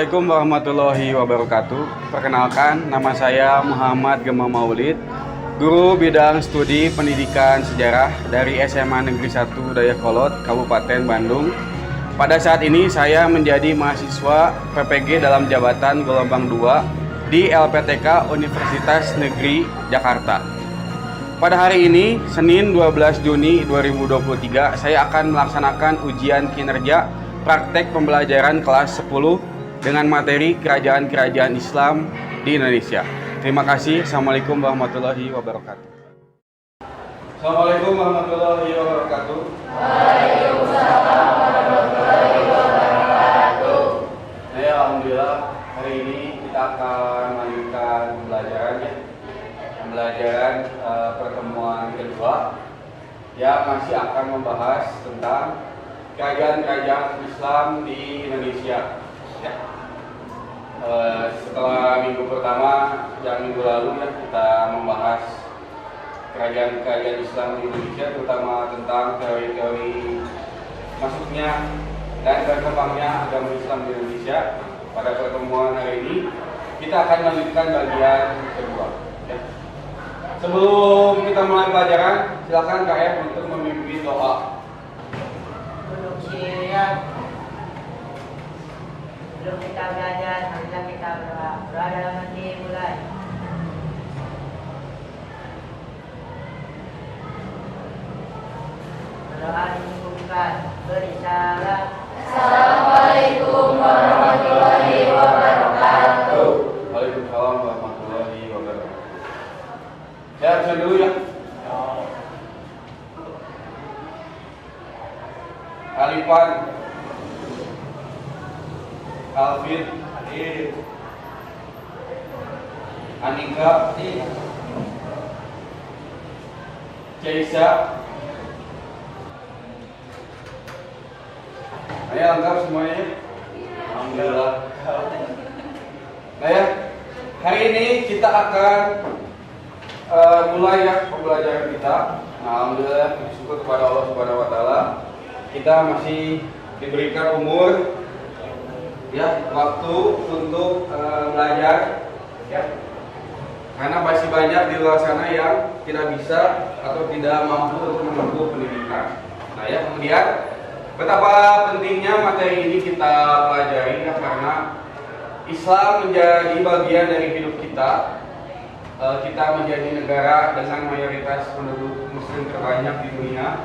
Assalamualaikum warahmatullahi wabarakatuh. Perkenalkan, nama saya Muhammad Gema Maulid, guru bidang studi pendidikan sejarah dari SMA Negeri 1 Dayakolot, Kabupaten Bandung. Pada saat ini saya menjadi mahasiswa PPG dalam jabatan gelombang 2 di LPTK Universitas Negeri Jakarta. Pada hari ini, Senin 12 Juni 2023, saya akan melaksanakan ujian kinerja praktek pembelajaran kelas 10 dengan materi kerajaan-kerajaan Islam di Indonesia. Terima kasih. Assalamualaikum warahmatullahi wabarakatuh. Assalamualaikum warahmatullahi wabarakatuh. Waalaikumsalam warahmatullahi wabarakatuh. Ya, alhamdulillah hari ini kita akan melanjutkan pembelajaran pertemuan kedua yang masih akan membahas tentang kerajaan-kerajaan Islam di Indonesia. Ya. Setelah minggu pertama dan minggu lalu ya, kita membahas kerajaan-kerajaan Islam di Indonesia, terutama tentang teori-teori masuknya dan berkembangnya agama Islam di Indonesia. Pada pertemuan hari ini kita akan melanjutkan bagian kedua. Ya. Sebelum kita mulai pelajaran, silakan KF untuk memimpin doa. Sebelum kita belajar, marilah kita berdoa. Doa dalam hati mulai. Berdoa dimimpikan berisalah. Assalamualaikum warahmatullahi wabarakatuh. Waalaikumsalam warahmatullahi wabarakatuh. Ya, bisa dulu ya. Alifan, Alvin, Anika, Caisa. Ayo lengkap semuanya. Alhamdulillah. Nah ya, hari ini kita akan mulai ya pembelajaran kita. Nah, alhamdulillah, bersyukur kepada Allah Subhanahu wa taala. Kita masih diberikan umur ya, waktu untuk belajar ya. Karena masih banyak di luar sana yang tidak bisa atau tidak mampu untuk menempuh pendidikan. Nah ya, kemudian betapa pentingnya materi ini kita pelajari ya, karena Islam menjadi bagian dari hidup kita. Kita menjadi negara dengan mayoritas penduduk muslim terbanyak di dunia,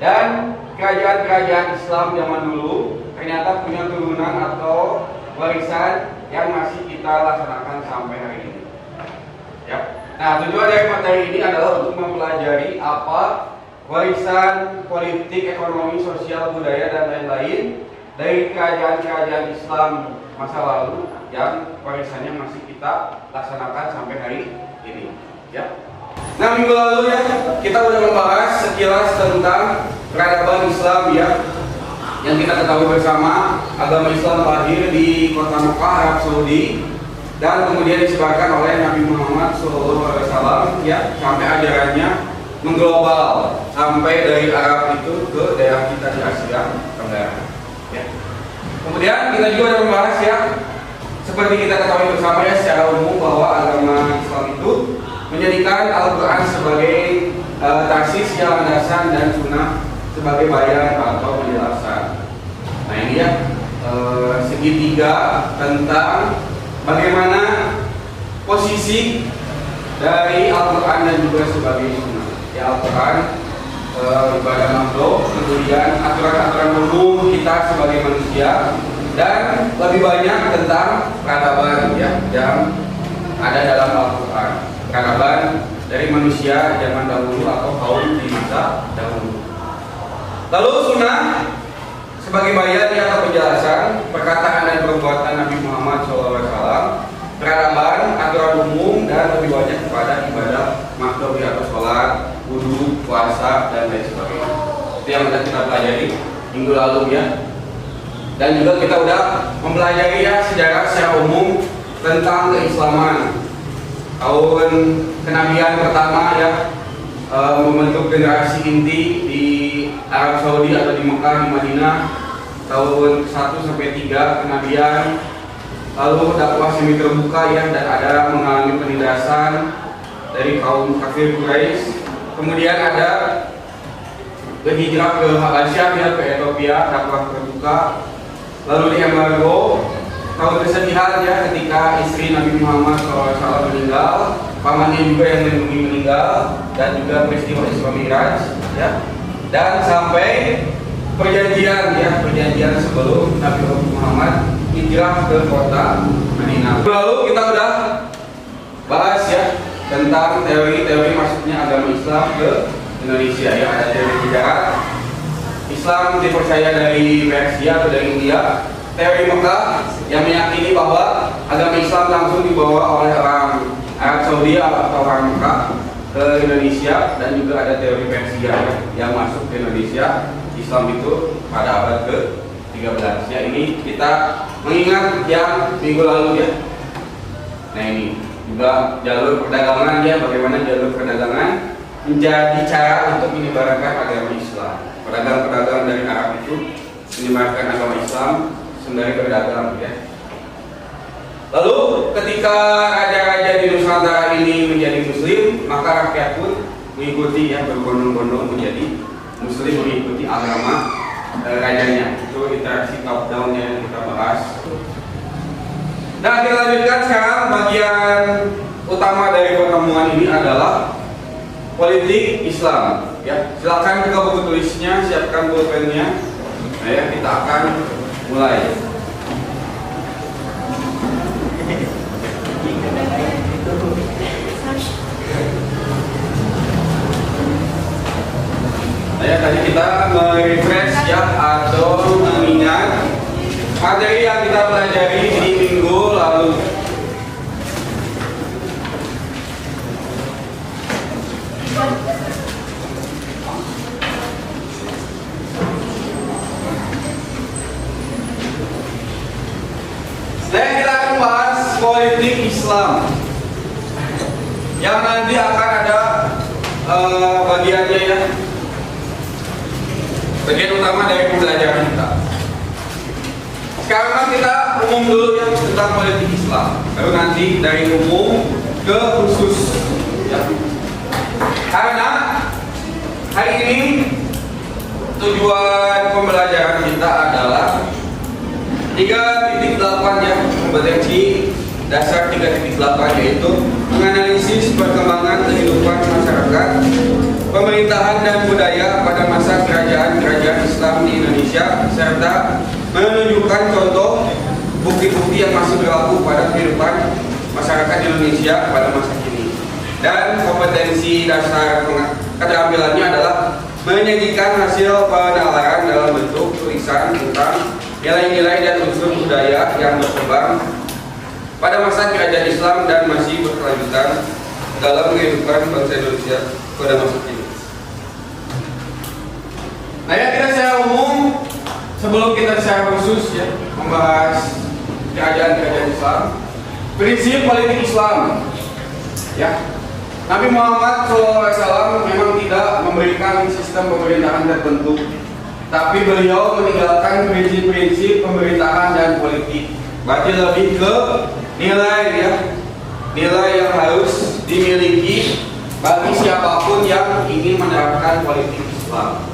dan kerajaan-kerajaan Islam zaman dulu ternyata punya turunan atau warisan yang masih kita laksanakan sampai hari ini. Ya. Nah, tujuan dari materi ini adalah untuk mempelajari apa warisan politik, ekonomi, sosial, budaya, dan lain-lain dari kerajaan-kerajaan Islam masa lalu yang warisannya masih kita laksanakan sampai hari ini. Ya. Nah, minggu lalu ya kita udah membahas sekilas tentang peradaban Islam ya, yang kita ketahui bersama agama Islam lahir di kota Mekah, Arab Saudi, dan kemudian disebarkan oleh Nabi Muhammad SAW ya, sampai ajarannya mengglobal sampai dari Arab itu ke daerah kita di Asia Tenggara. Ya. Kemudian kita juga udah membahas ya, seperti kita ketahui bersama ya secara umum, bahwa agama Islam itu menjadikan Al-Quran sebagai taksis yang landasan dan sunnah sebagai bayan atau penjelasan. Nah ini ya segitiga tentang bagaimana posisi dari Al-Quran dan juga sebagai sunnah. Ya, Al-Quran ibadah makhluk, kemudian aturan-aturan umum kita sebagai manusia, dan lebih banyak tentang peradaban ya yang ada dalam Al-Quran. Peradaban dari manusia zaman dahulu atau kaum di masa dahulu. Lalu sunnah sebagai bayan atau penjelasan perkataan dan perbuatan Nabi Muhammad SAW. Peradaban, aturan umum, dan lebih banyak kepada ibadah makhluk atau sholat, wudu, puasa, dan lain sebagainya. Itu yang sudah kita pelajari minggu lalu ya. Dan juga kita udah mempelajari ya sejarah secara umum tentang keislaman. Tahun kenabian pertama ya, membentuk generasi inti di Arab Saudi atau di Mekah, di Madinah, tahun 1 sampai 3 kenabian. lalu dakwah semi terbuka ya, dan ada mengalami penindasan dari kaum kafir Quraisy. Kemudian ada berhijrah ke Habasyah ya, ke Ethiopia, dakwah terbuka. Lalu di embargo, tahu kesedihan ya ketika istri Nabi Muhammad SAW meninggal, pamannya juga yang melindungi meninggal, dan juga peristiwa Isra Mi'raj ya, dan sampai perjanjian ya, perjanjian sebelum Nabi Muhammad hijrah ke kota Madinah. Lalu kita udah bahas ya tentang teori-teori masuknya agama Islam ke Indonesia ya. Ada teori sejarah Islam dipercaya dari Persia atau dari India, teori Mekah yang meyakini bahwa agama Islam langsung dibawa oleh orang Arab Saudi atau orang Mekah ke Indonesia, dan juga ada teori Persia ya, yang masuk ke Indonesia. Islam itu pada abad ke-13 ya. Ini kita mengingat yang minggu lalu ya. Nah ini juga jalur perdagangan ya, bagaimana jalur perdagangan menjadi cara untuk menyebarkan agama Islam. Pedagang-pedagang dari Arab itu menyebarkan agama Islam sembari berdagang ya. Lalu ketika raja-raja di Nusantara ini menjadi Muslim, maka rakyat pun mengikuti ya, berbondong-bondong menjadi Muslim, mengikuti agama rajanya. Itu interaksi top down yang kita bahas. Nah, kita lanjutkan sekarang. Bagian utama dari pertemuan ini adalah politik Islam. Ya, silakan buka buku tulisnya, siapkan pulpennya. Nah, ya, kita akan mulai. Nah, ya, tadi kita merefresh ya, atau mengingat materi yang kita pelajari di minggu lalu. Nah, kita akan bahas politik Islam yang nanti akan ada bagiannya ya, bagian utama dari pembelajaran kita. Sekarang kita umum dulu ya tentang politik Islam, baru nanti dari umum ke khusus ya. Karena hari ini tujuan pembelajaran kita adalah 3.8 ya, kompetensi dasar 3.8, yaitu menganalisis perkembangan kehidupan masyarakat, pemerintahan dan budaya pada masa kerajaan-kerajaan Islam di Indonesia, serta menunjukkan contoh bukti-bukti yang masih berlaku pada kehidupan masyarakat Indonesia pada masa kini. Dan kompetensi dasar keterampilannya adalah menyajikan hasil penalaran dalam bentuk tulisan tentang nilai-nilai dan unsur budaya yang berkembang pada masa kerajaan Islam dan masih berkelanjutan dalam kehidupan bangsa Indonesia pada masa kini. Nah ya, kita secara umum sebelum kita secara khusus ya membahas kerajaan-kerajaan Islam, prinsip politik Islam ya. Nabi Muhammad SAW memang tidak memberikan sistem pemerintahan tertentu, tapi beliau meninggalkan prinsip-prinsip pemerintahan dan politik. Berarti lebih ke nilai ya, nilai yang harus dimiliki bagi siapapun yang ingin menerapkan politik Islam.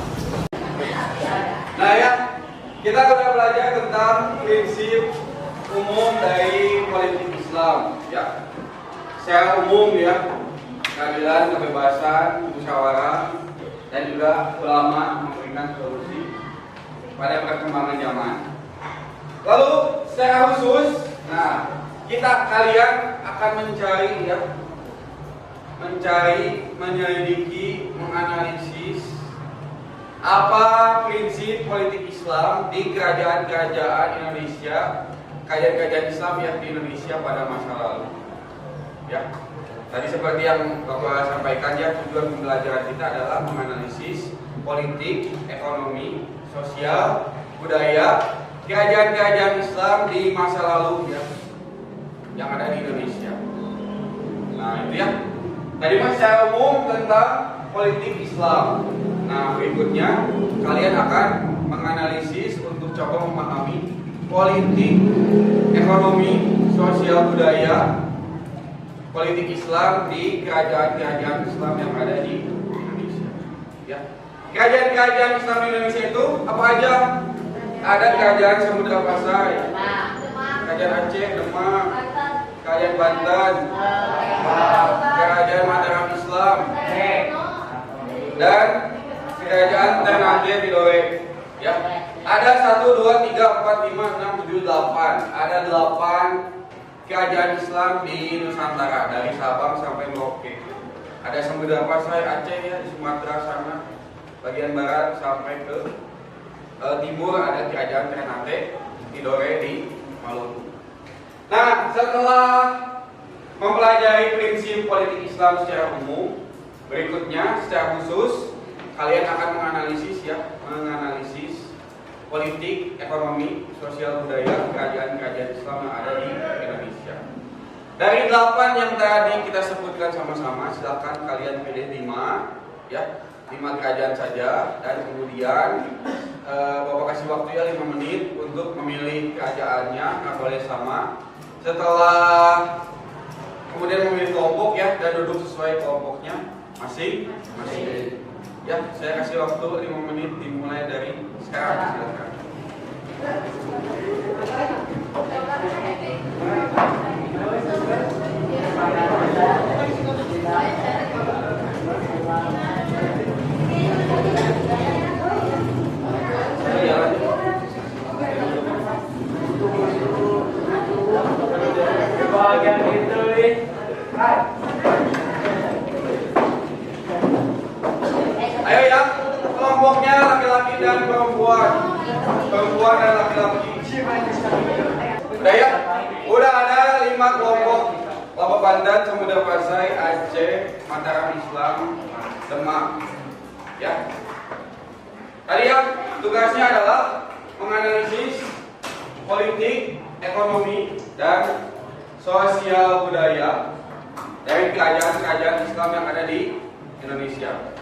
Nah ya, kita sudah belajar tentang prinsip umum dari politik Islam ya. Secara umum ya, keadilan, kebebasan, musyawarah, dan juga ulama memberikan solusi pada perkembangan zaman. Lalu secara khusus, nah kalian akan mencari ya, menyelidiki, menganalisis apa prinsip politik Islam di kerajaan-kerajaan Indonesia, kerajaan-kerajaan Islam yang di Indonesia pada masa lalu. Ya, tadi seperti yang Bapak sampaikan ya, tujuan pembelajaran kita adalah menganalisis politik, ekonomi, sosial, budaya kerajaan-kerajaan Islam di masa lalu ya, yang ada di Indonesia. Nah itu ya, tadi mas secara umum tentang politik Islam. Nah berikutnya kalian akan menganalisis untuk coba memahami politik, ekonomi, sosial budaya, politik Islam di kerajaan-kerajaan Islam yang ada di Indonesia. Ya. Kerajaan-kerajaan Islam di Indonesia itu apa aja? Ada kerajaan Samudra Pasai, kerajaan Aceh, Demak, kerajaan Banten, kerajaan Mataram Islam, dan kerajaan Ternate Tidore. Ya. Ada 1, 2, 3, 4, 5, 6, 7, 8. Ada 8 kerajaan Islam di Nusantara dari Sabang sampai Merauke. Ada Samudra Pasai, Aceh ya, di Sumatera sana, bagian barat sampai ke timur ada kerajaan Ternate Tidore di Maluku. Nah, setelah mempelajari prinsip politik Islam secara umum, berikutnya secara khusus kalian akan menganalisis politik, ekonomi, sosial budaya kerajaan-kerajaan Islam yang ada di Indonesia. Dari 8 yang tadi kita sebutkan sama-sama, silakan kalian pilih 5 ya, 5 kerajaan saja, dan kemudian Bapak kasih waktu ya 5 menit untuk memilih kerajaannya, nggak boleh sama. Setelah kemudian memilih kelompok ya, dan duduk sesuai kelompoknya masing-masing. Ya, saya kasih waktu 5 menit dimulai dari sekarang. Silakan. Bagian itu nih. Ayo ya, kelompoknya laki-laki dan perempuan dan laki-laki. Udah ya? Udah ada 5 kelompok. Kelompok Banten, Samudra Pasai, Aceh, Mataram Islam, Demak. Ya. Tadi ya, tugasnya adalah menganalisis politik, ekonomi, dan sosial budaya dari kerajaan-kerajaan Islam yang ada di Indonesia.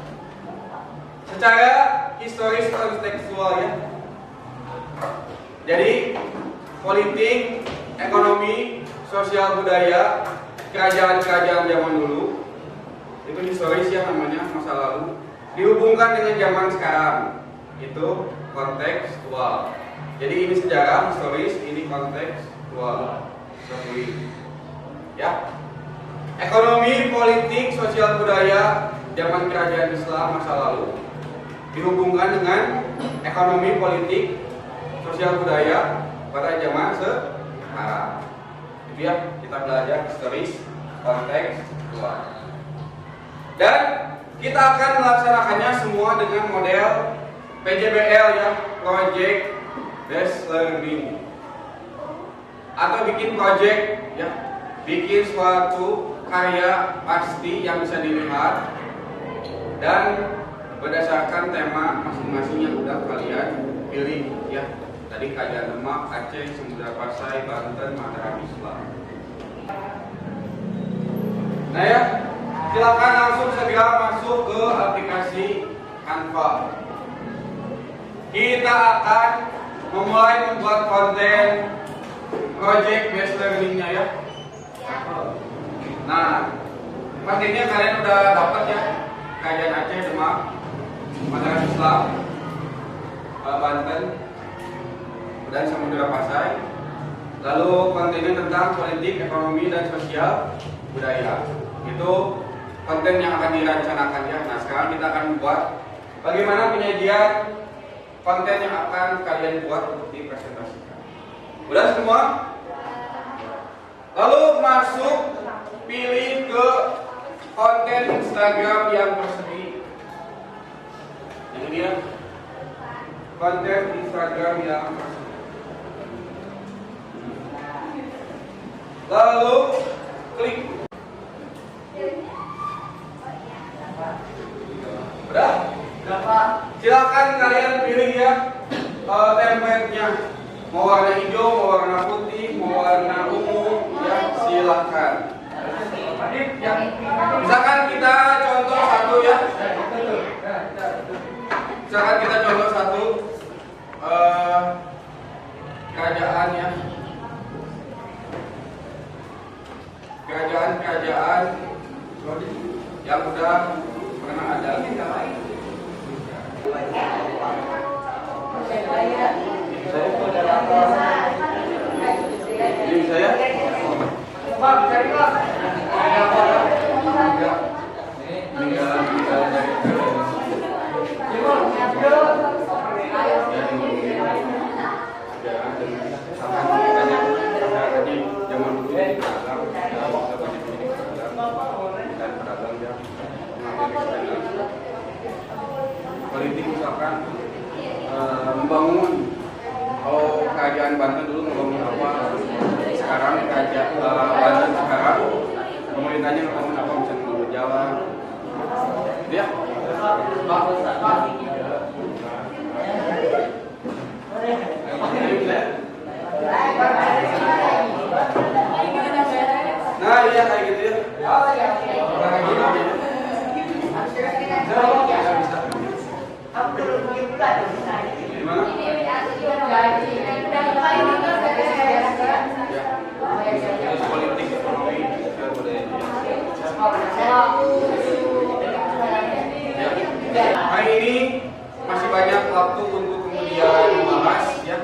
Secara historis kontekstual ya. Jadi politik, ekonomi, sosial budaya kerajaan-kerajaan zaman dulu itu historis ya, namanya masa lalu, dihubungkan dengan zaman sekarang, itu kontekstual. Jadi ini sejarah historis, ini kontekstual. Ya. Ekonomi, politik, sosial budaya zaman kerajaan Islam masa lalu dihubungkan dengan ekonomi, politik, sosial budaya pada zaman sekarang. Itu ya, kita belajar historis, kontekstual. Dan kita akan melaksanakannya semua dengan model PJBL ya, Project Based Learning. Atau bikin project ya, bikin suatu karya pasti yang bisa dilihat dan berdasarkan tema masing-masing yang udah kalian pilih ya. Tadi kerajaan Demak, Aceh, Samudra Pasai, Banten, Mataram Islam. Nah ya, silakan langsung segera masuk ke aplikasi Canva. Kita akan memulai membuat konten project based learning-nya ya. Nah, pastinya kalian udah dapat ya, kerajaan Aceh, Demak, Mataram Islam, Banten, dan Samudra Pasai. Lalu kontennya tentang politik, ekonomi, dan sosial budaya. Itu konten yang akan dirancangkan ya. Nah, sekarang kita akan membuat bagaimana penyajian konten yang akan kalian buat untuk dipresentasikan. Udah semua? Lalu masuk, pilih ke konten Instagram yang tersedia. Yang ini ya, konten Instagram yang tersedia. Lalu klik. Udah? Silakan kalian pilih ya template-nya. Mau warna hijau, mau warna putih, mau warna ungu, ya silakan. Misalkan kita contoh satu ya. Misalkan kita contoh satu kerajaan ya. kerajaan-kerajaan yang udah pernah ada. Ini saya. Politik misalkan membangun, kalau kerajaan Banten dulu membangun apa, sekarang kerajaan Banten sekarang pemerintahnya membangun apa, bisa membangun jalan, ya. Nah iya kayak gitu ya. Kayak gitu aja. Gimana? Terus politik, ekonomi, sosial budaya. Hari ini masih banyak waktu untuk kemudian membahas ya,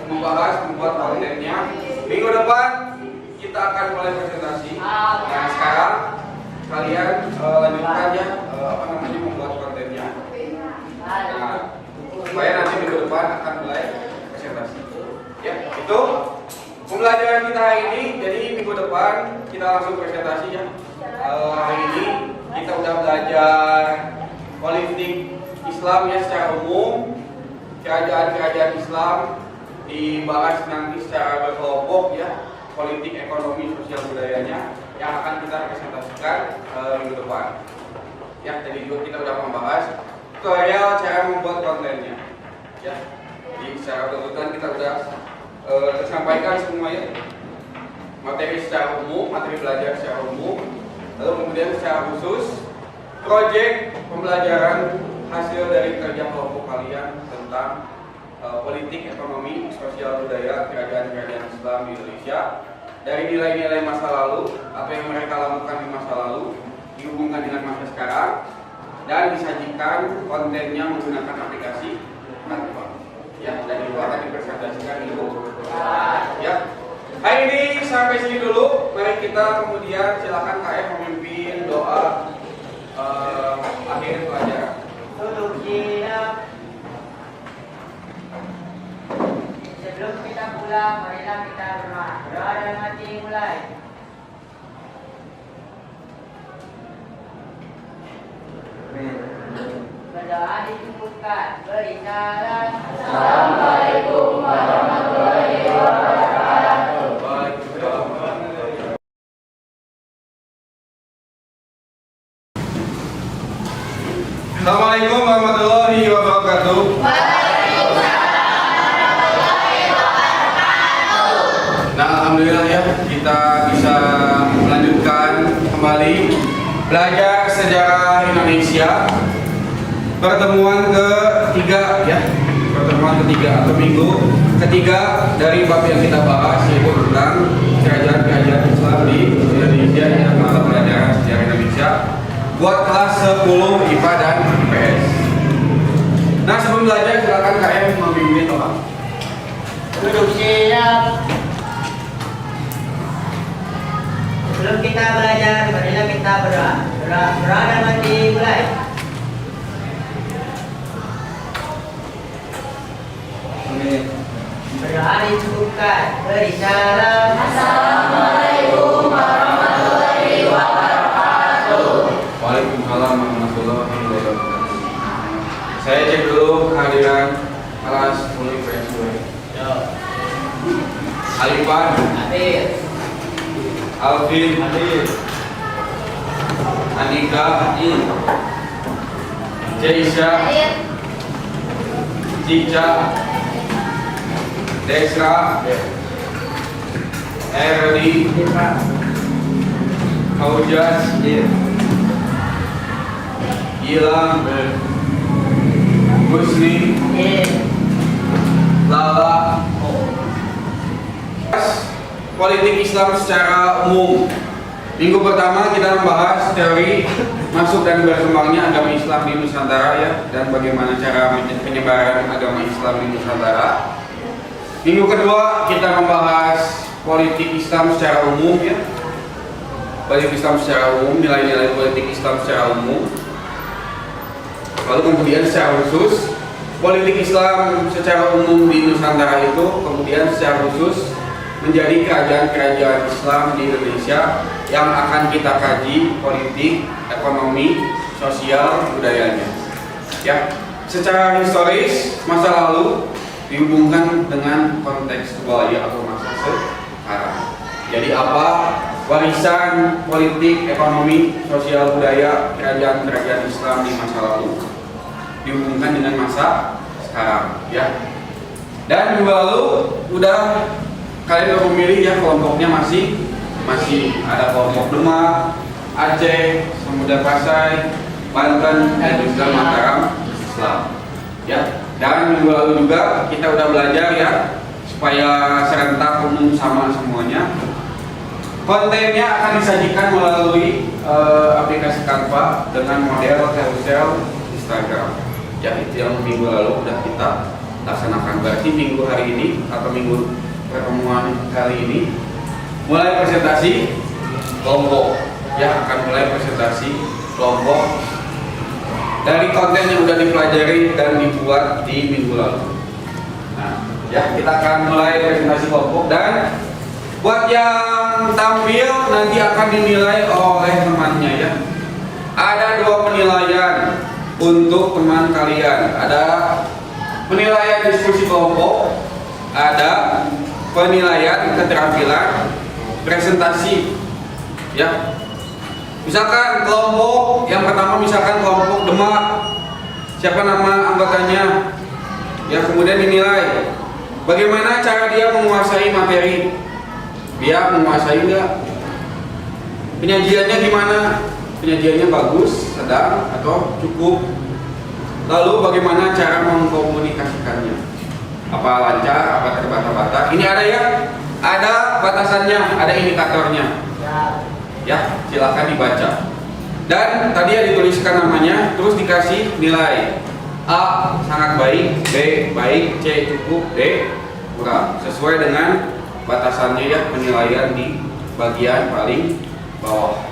membuat kontennya. Minggu depan kita akan mulai presentasi. Nah sekarang kalian lanjutkan ya, membuat kontennya. Nah, supaya nanti minggu depan akan mulai presentasi. Ya, itu pembelajaran kita hari ini. Jadi minggu depan kita langsung presentasi ya. Hari ini kita udah belajar politik Islam ya secara umum, kerajaan-kerajaan Islam dibahas nanti secara berkelompok ya, politik, ekonomi, sosial budayanya yang akan kita presentasikan minggu depan. Ya, tadi juga kita udah membahas tutorial cara membuat kontennya. Ya, jadi secara urutan kita udah tersampaikan semuanya, materi secara umum, materi belajar secara umum, lalu kemudian secara khusus proyek pembelajaran hasil dari kerja kelompok kalian tentang politik, ekonomi, sosial budaya kerajaan-kerajaan Islam di Indonesia, dari nilai-nilai masa lalu, apa yang mereka lakukan di masa lalu dihubungkan dengan masa sekarang, dan disajikan kontennya menggunakan aplikasi Canva. Ya, dan itu akan dipresentasikan minggu ya. Hari ini sampai sini dulu. Mari kita kemudian silakan KF memimpin doa akhir pelajaran. Duduk siap. Sebelum kita pulang, marilah kita berdoa. Berdoa dalam hati mulai. Berdoa dicukupkan. Beri salam. Assalamualaikum warahmatullahi wabarakatuh. Assalamualaikum warahmatullahi wabarakatuh. Nah, alhamdulillah ya, kita bisa melanjutkan kembali belajar sejarah Indonesia. Pertemuan ketiga ya, pertemuan ketiga atau minggu ketiga dari bab yang kita bahas, yaitu tentang kerajaan-kerajaan Islam di Indonesia dan mata pelajaran sejarah Indonesia buat kelas 10 IPA dan IPS. Nah, sebelum belajar silakan KM memimpin doa. Duduk siap. Sebelum kita belajar, marilah kita berdoa. Berdoa dalam hati mulai. Berdoa dicukupkan. Beri salam. Assalamualaikum warahmatullahi wabarakatuh. Waalaikumsalam warahmatullahi wabarakatuh. Saya cek dulu kehadiran kelas 10 IPS 2. Alifan, Hadir. Alvin, hadir. Anika, hadir. Jaisha, Cica, Desra, Erdi, Faujas, Gilang, Gusni, Lala, politik Islam secara umum. Minggu pertama kita membahas teori masuk dan berkembangnya agama Islam di Nusantara ya, dan bagaimana cara penyebaran agama Islam di Nusantara. Minggu kedua kita membahas politik Islam secara umum ya, politik Islam secara umum, nilai-nilai politik Islam secara umum. Lalu kemudian secara khusus politik Islam secara umum di Nusantara itu kemudian secara khusus menjadi kerajaan-kerajaan Islam di Indonesia yang akan kita kaji politik, ekonomi, sosial, budayanya. Ya, secara historis masa lalu dihubungkan dengan konteks budaya atau masa sekarang. Jadi apa warisan politik, ekonomi, sosial, budaya kerajaan-kerajaan Islam di masa lalu dihubungkan dengan masa sekarang, ya. Dan minggu lalu udah kalian udah memilih ya kelompoknya masih ada kelompok Demak, Aceh, Samudra Pasai, Banten, dan juga Mataram Islam. Ya. Dan minggu lalu juga kita udah belajar ya supaya serentak umum sama semuanya. Kontennya akan disajikan melalui aplikasi Canva dengan model carousel Instagram. Ya, itu yang minggu lalu udah kita laksanakan. Berarti minggu hari ini atau minggu pertemuan kali ini mulai presentasi kelompok ya, akan mulai presentasi kelompok dari konten yang sudah dipelajari dan dibuat di minggu lalu. Nah, ya kita akan mulai presentasi kelompok, dan buat yang tampil nanti akan dinilai oleh temannya ya. Ada 2 penilaian untuk teman kalian. Ada penilaian diskusi kelompok, ada penilaian keterampilan presentasi ya. Misalkan kelompok yang pertama, misalkan kelompok Demak, siapa nama anggotanya ya, kemudian dinilai bagaimana cara dia menguasai materi, dia menguasai enggak, penyajiannya gimana, penyajiannya bagus, sedang, atau cukup, lalu bagaimana cara mengkomunikasikannya, apa lancar, apa terbata-bata. Ini ada ya, ada batasannya, ada indikatornya ya, silakan dibaca. Dan tadi ya dituliskan namanya, terus dikasih nilai A sangat baik, B baik, C cukup, D kurang, sesuai dengan batasannya ya, penilaian di bagian paling bawah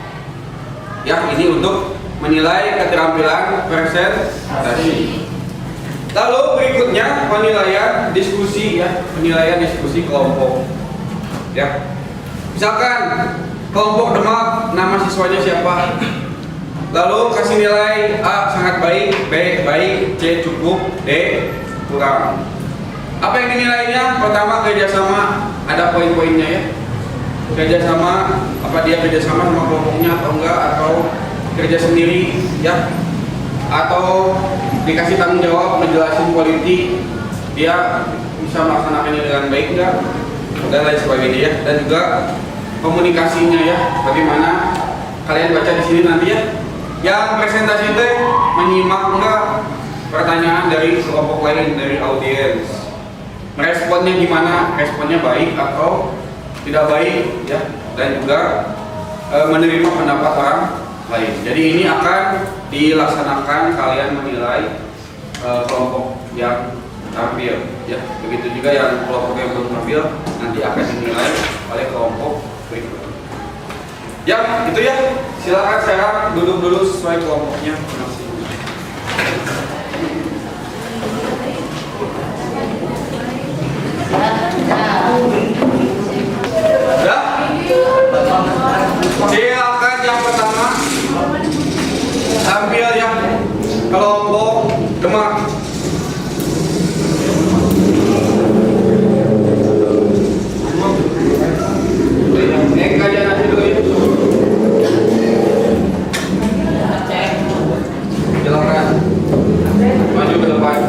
ya. Ini untuk menilai keterampilan presentasi. Lalu berikutnya penilaian diskusi ya, penilaian diskusi kelompok ya. Misalkan kelompok Demak, nama siswanya siapa, lalu kasih nilai A sangat baik, B baik, C cukup, D kurang. Apa yang dinilainya? Pertama kerjasama, ada poin-poinnya ya. Kerjasama, apa dia kerjasama sama kelompoknya atau enggak, atau kerja sendiri ya, atau dikasih tanggung jawab ngejelasin politik, dia bisa melaksanakannya dengan baik enggak, dan lain sebagainya ya. Dan juga komunikasinya ya, bagaimana kalian baca di sini nanti ya. Yang presentasi itu menyimak enggak pertanyaan dari kelompok lain, dari audiens, responnya gimana, responnya baik atau tidak baik ya, dan juga menerima pendapat orang lain. Jadi ini akan dilaksanakan, kalian menilai kelompok yang tampil ya. Begitu juga yang kelompok yang belum tampil nanti akan dinilai oleh kelompok berikutnya. Ya, itu ya. Silakan sekarang duduk dulu sesuai kelompoknya. Sudah? Silakan yang pertama tampil ya, kelompok Demak. Kajian nasi dulu ya. Silakan maju ke depan.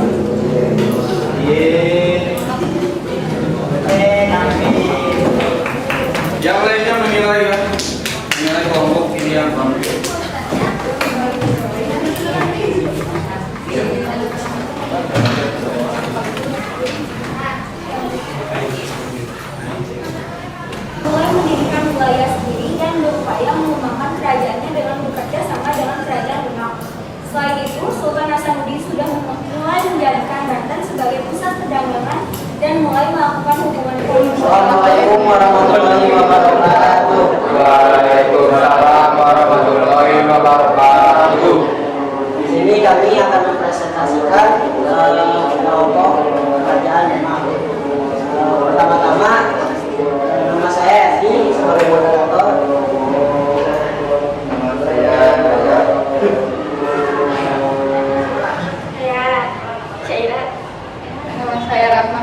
Yang lainnya menilai ya, menilai kelompok ini yang tampil. wilayah sendiri dan berupaya mengembangkan kerajaannya dengan bekerja sama dengan kerajaan Demak. Selain itu, Sultan Hasanuddin sudah mulai menjadikan Banten sebagai pusat perdagangan dan mulai melakukan hubungan politik. Assalamualaikum warahmatullahi wabarakatuh. Waalaikumsalam warahmatullahi wabarakatuh. Di sini kami akan mempresentasikan kelompok kerajaan Demak. Pertama-tama, nama saya Edi sebagai moderator. Saya Syaira. Nama saya Ratna.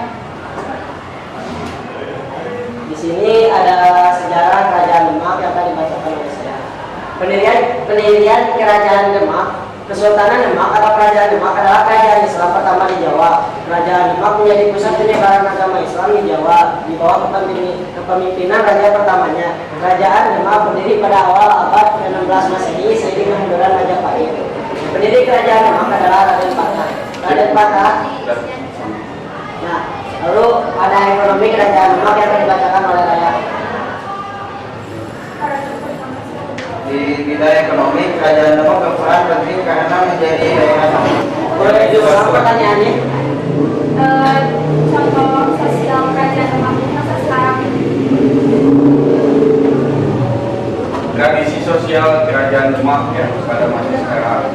Di sini ada sejarah kerajaan Demak yang akan dibacakan oleh saya. Pendirian kerajaan Demak. Kesultanan Demak atau Kerajaan Demak adalah kerajaan Islam pertama di Jawa. Kerajaan Demak menjadi pusat penyebaran agama Islam di Jawa di bawah kepemimpinan raja pertamanya. Kerajaan Demak berdiri pada awal abad ke-16 Masehi seiring kemunduran Majapahit. Pendiri kerajaan Demak adalah Raden Patah. Raden Patah. Nah, lalu ada ekonomi kerajaan Demak yang akan dibacakan oleh Raya. Di bidang ekonomi, kerajaan Demak berperan penting karena menjadi daerah. Boleh diulang pertanyaannya? Contoh sosial kerajaan Demak masa sekarang. Tradisi sosial kerajaan Demak ya pada masa sekarang.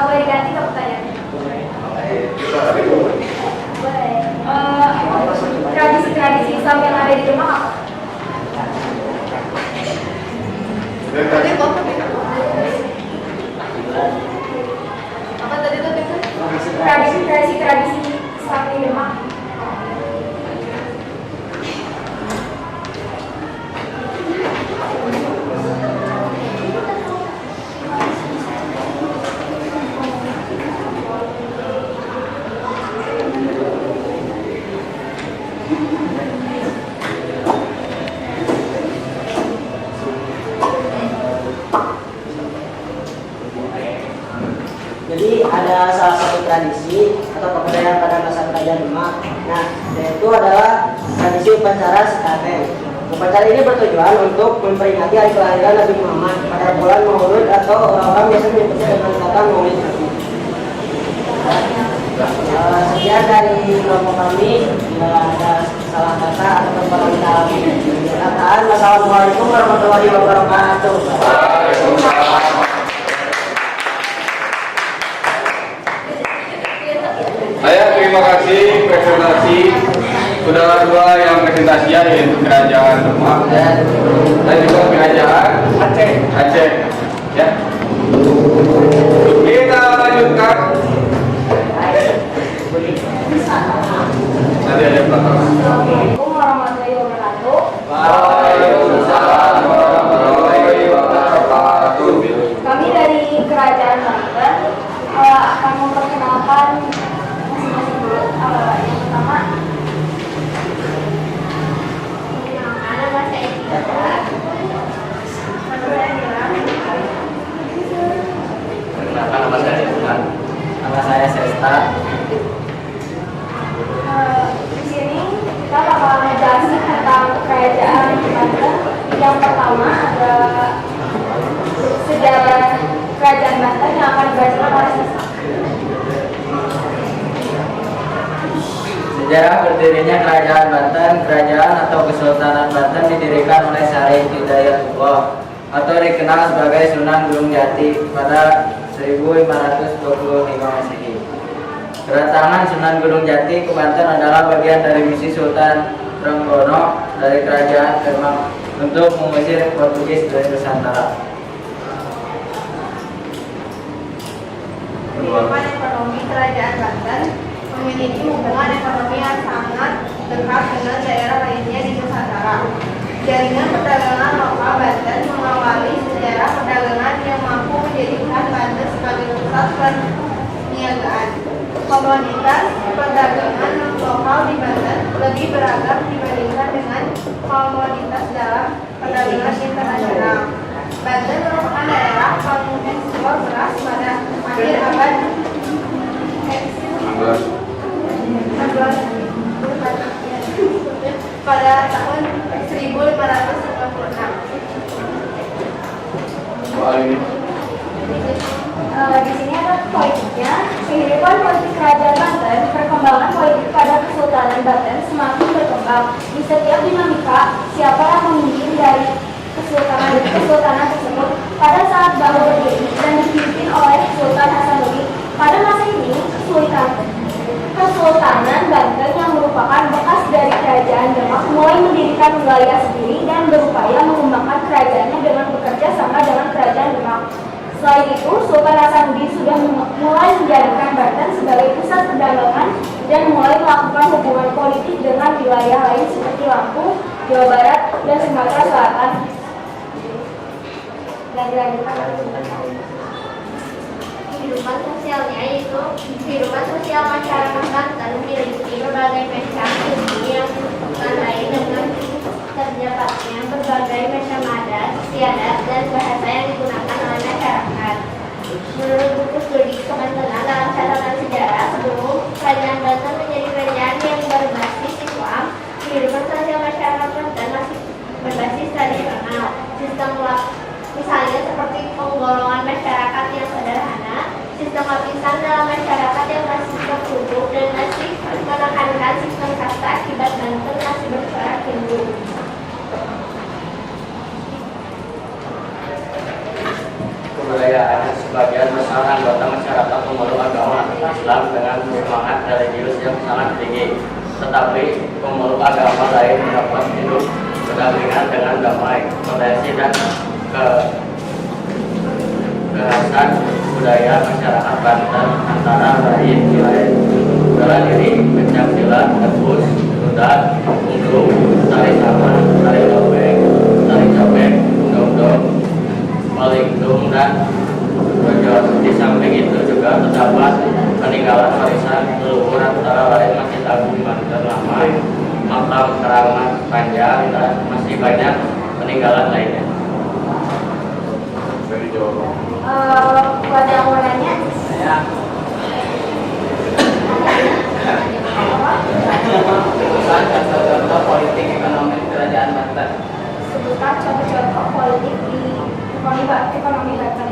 Boleh diganti ke pertanyaannya? Boleh. Tradisi-tradisi Islam yang ada di Demak apa? Apa tadi tuh? Tradisi Islam di Demak. Jadi ada salah satu tradisi atau kebudayaan pada masa kerajaan Demak. Nah, yaitu adalah tradisi upacara sekaten. Upacara ini bertujuan untuk memperingati hari kelahiran Nabi Muhammad pada bulan Maulud atau orang-orang biasa menyebutnya dengan kata Maulid Nabi. Sekian dari kelompok kami. Bila ada salah kata atau kekurangan dalam perkataan, wassalamualaikum warahmatullahi wabarakatuh. Saya terima kasih presentasi saudara-saudara yang presentasi yaitu kerajaan Demak dan juga kerajaan Aceh. Ya. Kita lanjutkan. Nanti ada belakang. Assalamualaikum warahmatullahi wabarakatuh. Waalaikumsalam warahmatullahi wabarakatuh. Kami dari Kerajaan Banten akan memperkenalkan masing-masing dulu. Yang pertama, nama saya Tika. Nama saya Nilam. Perkenalkan, nama saya Irfan. Nama saya Sesta. Di sini kita bakal ngejelasin tentang Kerajaan Banten. Yang pertama ada sejarah Kerajaan Banten yang akan dibacakan oleh Sista. Sejarah berdirinya Kerajaan Banten. Kerajaan atau Kesultanan Banten didirikan oleh Syarif Hidayatullah atau dikenal sebagai Sunan Gunung Jati pada 1525 Masehi. Kedatangan Sunan Gunung Jati ke Banten adalah bagian dari misi Sultan Trenggono dari Kerajaan Demak untuk mengusir Portugis dari Nusantara. Kehidupan ekonomi Kerajaan Banten memiliki hubungan ekonomi yang sangat dekat dengan daerah lainnya di Nusantara. Jaringan perdagangan lokal Banten mengawali sejarah perdagangan yang mampu menjadikan Banten sebagai pusat perniagaan. Komoditas perdagangan lokal di Banten lebih beragam dibandingkan dengan komoditas dalam perdagangan internasional. Banten merupakan daerah pengekspor beras pada akhir abad 16 pada tahun 1596. Di sini ada politiknya. Kehidupan politik kerajaan Banten, perkembangan politik pada Kesultanan Banten semakin berkembang. Di setiap dinamika, siapa yang memimpin dari kesultanan tersebut pada saat baru berdiri dan dipimpin oleh Sultan Hasanuddin. Pada masa ini, Kesultanan Banten yang merupakan bekas dari Kerajaan Demak mulai mendirikan wilayah sendiri dan berupaya mengembangkan kerajaannya dengan bekerja sama dengan Kerajaan Demak. Selain itu, Sultan Hasanuddin sudah mulai menjadikan Banten sebagai pusat perdagangan dan mulai melakukan hubungan politik dengan wilayah lain seperti Lampung, Jawa Barat, dan Sumatera Selatan. Dan dilanjutkan oleh Sultan Hasanuddin. Kehidupan sosialnya yaitu kehidupan sosial masyarakat Banten meliputi berbagai macam seni yang ditandai dengan terdapatnya berbagai macam adat, istiadat, dan bahasa yang digunakan oleh masyarakat. Menurut buku studi kebentengan dalam catatan sejarah sebelum Kerajaan Banten menjadi kerajaan yang berbasis Islam, kehidupan sosial masyarakat Banten masih berbasis tradisional. Sistem misalnya seperti penggolongan masyarakat yang sederhana, sistem lapisan dalam masyarakat yang masih tertutup, dan masih menekankan sistem kasta akibat Banten masih bercorak Hindu. Kebudayaan sebagian besar anggota masyarakat pemeluk agama Islam dengan semangat religius yang sangat tinggi, tetapi pemeluk agama lain dapat hidup berdampingan dengan damai, potensi dan kekhasan budaya masyarakat Banten antara lain bela diri, pencaksilat, tebus, rudat, ungklung, tari saman, tari topeng, tari cobek, dongdong, malingdung, dan rojos. Di samping itu juga terdapat peninggalan warisan leluhur antara lain Masjid Agung Banten Lama, makam Keramat Panjang, dan masih banyak peninggalan lainnya. Buat yang mau nanya, Sebutkan contoh politik ekonomi kerajaan Banten. sebutkan contoh-contoh politik di ekonomi Banten.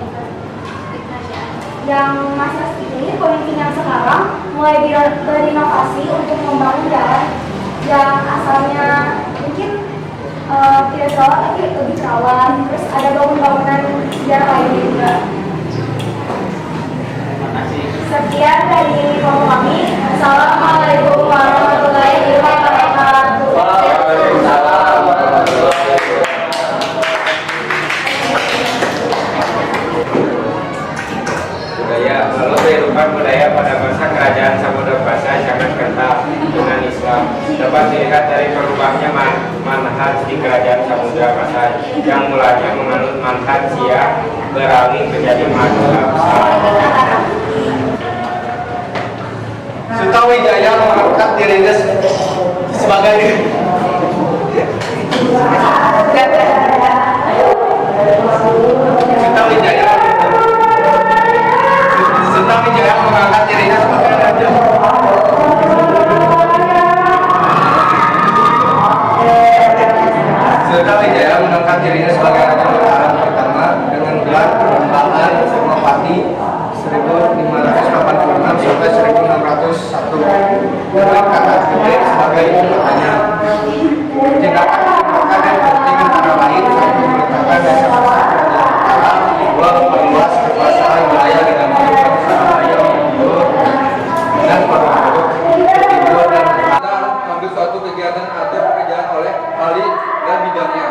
Yang masa ini pemimpin yang sekarang mulai berinovasi untuk membangun jalan yang asalnya mungkin tidak terawat tapi lebih terawat. Terus ada bangunan sejarah lainnya juga. Terima kasih. Sekian dari kami. Assalamualaikum warahmatullahi wabarakatuh. Waalaikumsalam warahmatullahi budaya. Lalu kehidupan budaya pada masa kerajaan Samudra Pasai sangat kental dengan Islam. Dapat dilihat dari berubahnya manhaj di kerajaan Samudra Pasai yang mulanya menganut manhaj Syiah beralih menjadi mazhab Salaf. Sutawijaya mengangkat dirinya sebagai Sutawijaya mengangkat dirinya sebagai raja. Sutawijaya mengangkat dirinya sebagai raja Mataram pertama dengan gelar perempuan Senopati 1586 sampai 1601 dengan kata Gede sebagai ibu kotanya. Tindakan kebijakan yang penting antara lain satu meletakkan desa-desa kerajaan Mataram, dua memperluas kekuasaan wilayah dengan menentukan Surabaya mundur dan Purwokerto timur dan mengambil suatu kegiatan atau pekerjaan oleh ahli dan bidangnya.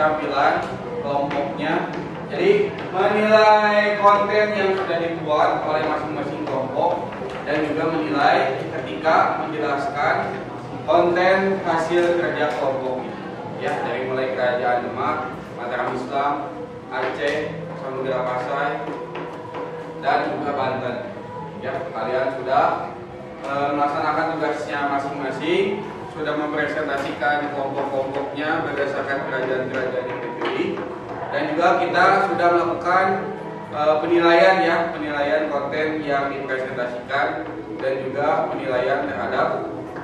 keterampilan kelompoknya. Jadi menilai konten yang sudah dibuat oleh masing-masing kelompok dan juga menilai ketika menjelaskan konten hasil kerja kelompok ini. Ya, dari mulai Kerajaan Demak, Mataram Islam, Aceh, Samudra Pasai, dan juga Banten. Ya, kalian sudah melaksanakan tugasnya masing-masing, sudah mempresentasikan kelompok-kelompoknya berdasarkan kerajaan-kerajaan yang dipilih, dan juga kita sudah melakukan penilaian konten yang dipresentasikan dan juga penilaian terhadap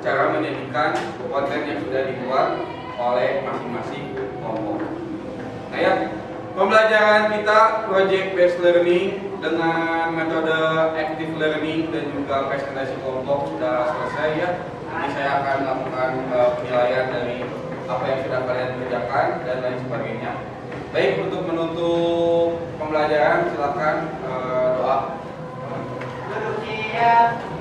cara menyajikan konten yang sudah dibuat oleh masing-masing kelompok. Nah ya, pembelajaran kita project based learning dengan metode active learning dan juga presentasi kelompok sudah selesai ya. Nanti saya akan melakukan penilaian dari apa yang sudah kalian kerjakan dan lain sebagainya. Baik, untuk menutup pembelajaran silakan doa. Duduk siap.